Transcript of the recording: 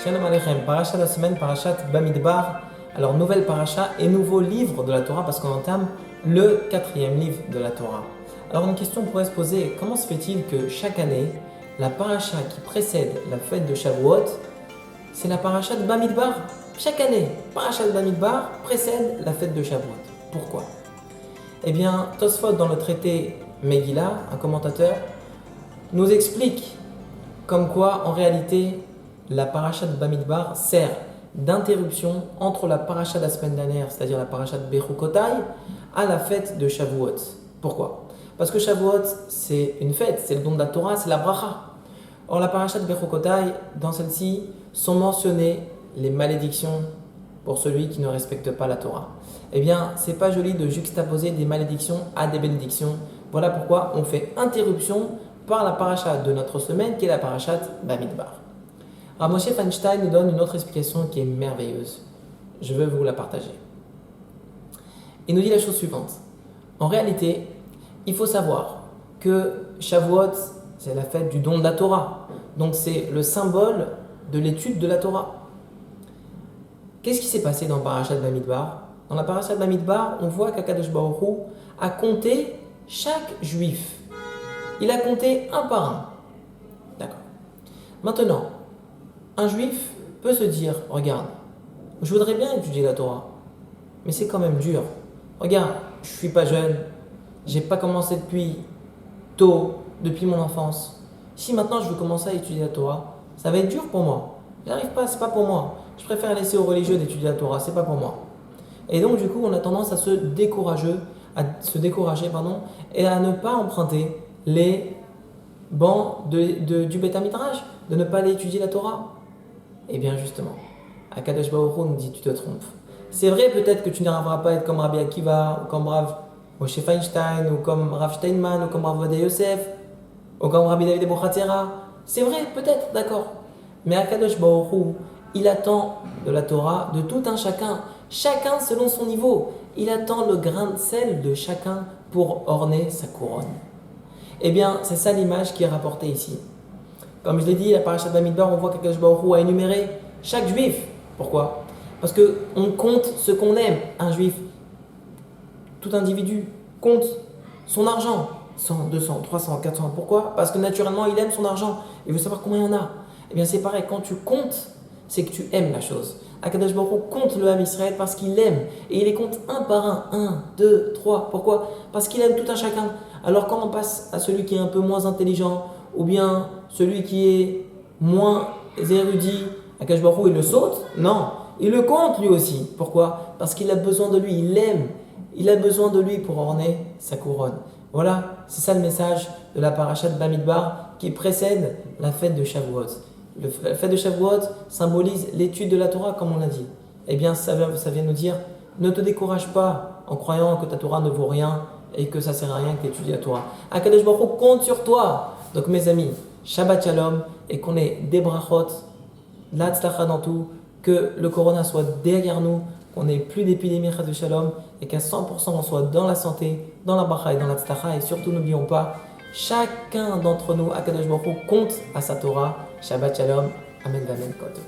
Shalom Aleichem, paracha de la semaine, parachat Bamidbar. Alors, nouvelle paracha et nouveau livre de la Torah parce qu'on entame le 4e livre de la Torah. Alors, une question pourrait se poser, comment se fait-il que chaque année, la paracha qui précède la fête de Shavuot, c'est la paracha de Bamidbar? Chaque année, paracha de Bamidbar précède la fête de Shavuot. Pourquoi? Eh bien, Tosfot dans le traité Megillah, un commentateur, nous explique comme quoi, en réalité, la paracha de Bamidbar sert d'interruption entre la paracha de la semaine dernière, c'est-à-dire la paracha de Bechukotai, à la fête de Shavuot. Pourquoi? Parce que Shavuot, c'est une fête, c'est le don de la Torah, c'est la bracha. Or, la paracha de Bechukotai, dans celle-ci, sont mentionnées les malédictions pour celui qui ne respecte pas la Torah. Eh bien, c'est pas joli de juxtaposer des malédictions à des bénédictions. Voilà pourquoi on fait interruption par la paracha de notre semaine, qui est la paracha Bamidbar. Rav Moshe Feinstein nous donne une autre explication qui est merveilleuse. Je veux vous la partager. Il nous dit la chose suivante. En réalité, il faut savoir que Shavuot, c'est la fête du don de la Torah. Donc c'est le symbole de l'étude de la Torah. Qu'est-ce qui s'est passé dans Parashat Bamidbar? Dans la Parashat Bamidbar, on voit qu'Akadosh Baruch Hu a compté chaque juif. Il a compté un par un. D'accord. Maintenant, un juif peut se dire, regarde, je voudrais bien étudier la Torah, mais c'est quand même dur. Regarde, je ne suis pas jeune, j'ai pas commencé depuis tôt, depuis mon enfance. Si maintenant je veux commencer à étudier la Torah, ça va être dur pour moi. J'arrive pas, c'est pas pour moi. Je préfère laisser aux religieux d'étudier la Torah, c'est pas pour moi. Et donc du coup, on a tendance à se décourager, et à ne pas emprunter les bancs du Beth Midrash, de ne pas aller étudier la Torah. Eh bien justement, Akadosh Baruch Hu nous dit tu te trompes. C'est vrai peut-être que tu n'arriveras pas à être comme Rabbi Akiva, ou comme Rav Moshe Feinstein, ou comme Rav Steinman, ou comme Rav Ovadia Yosef, ou comme Rabbi David Abuchatzera. C'est vrai peut-être, d'accord. Mais Akadosh Baruch Hu, il attend de la Torah de tout un chacun, chacun selon son niveau. Il attend le grain de sel de chacun pour orner sa couronne. Eh bien, c'est ça l'image qui est rapportée ici. Comme je l'ai dit, la paracha de Bamidbar, on voit qu'Akadosh Baruch Hu a énuméré chaque juif. Pourquoi? Parce qu'on compte ce qu'on aime. Un juif, tout individu, compte son argent. 100, 200, 300, 400. Pourquoi? Parce que naturellement, il aime son argent. Il veut savoir combien il y en a. Eh bien, c'est pareil. Quand tu comptes, c'est que tu aimes la chose. Akadosh Baruch Hu compte le Ham Israël parce qu'il aime. Et il les compte un par un. 1, 2, 3. Pourquoi? Parce qu'il aime tout un chacun. Alors quand on passe à celui qui est un peu moins intelligent, ou bien celui qui est moins érudit, Akadosh Baruch Hu, il le saute? Non, il le compte lui aussi. Pourquoi? Parce qu'il a besoin de lui, il l'aime. Il a besoin de lui pour orner sa couronne. Voilà, c'est ça le message de la paracha de Bamidbar qui précède la fête de Shavuot. La fête de Shavuot symbolise l'étude de la Torah, comme on l'a dit. Eh bien, ça vient nous dire, ne te décourage pas en croyant que ta Torah ne vaut rien et que ça ne sert à rien que tu étudies la Torah. Akadosh Baruch Hu compte sur toi. Donc mes amis, Shabbat Shalom, et qu'on ait des brachot, la tzlacha dans tout, que le corona soit derrière nous, qu'on n'ait plus d'épidémie de Shalom, et qu'à 100% on soit dans la santé, dans la bracha et dans la tzlacha. Et surtout n'oublions pas, chacun d'entre nous, Akadosh Baruch Hu, compte à sa Torah. Shabbat Shalom, Amen, Amen, Koto.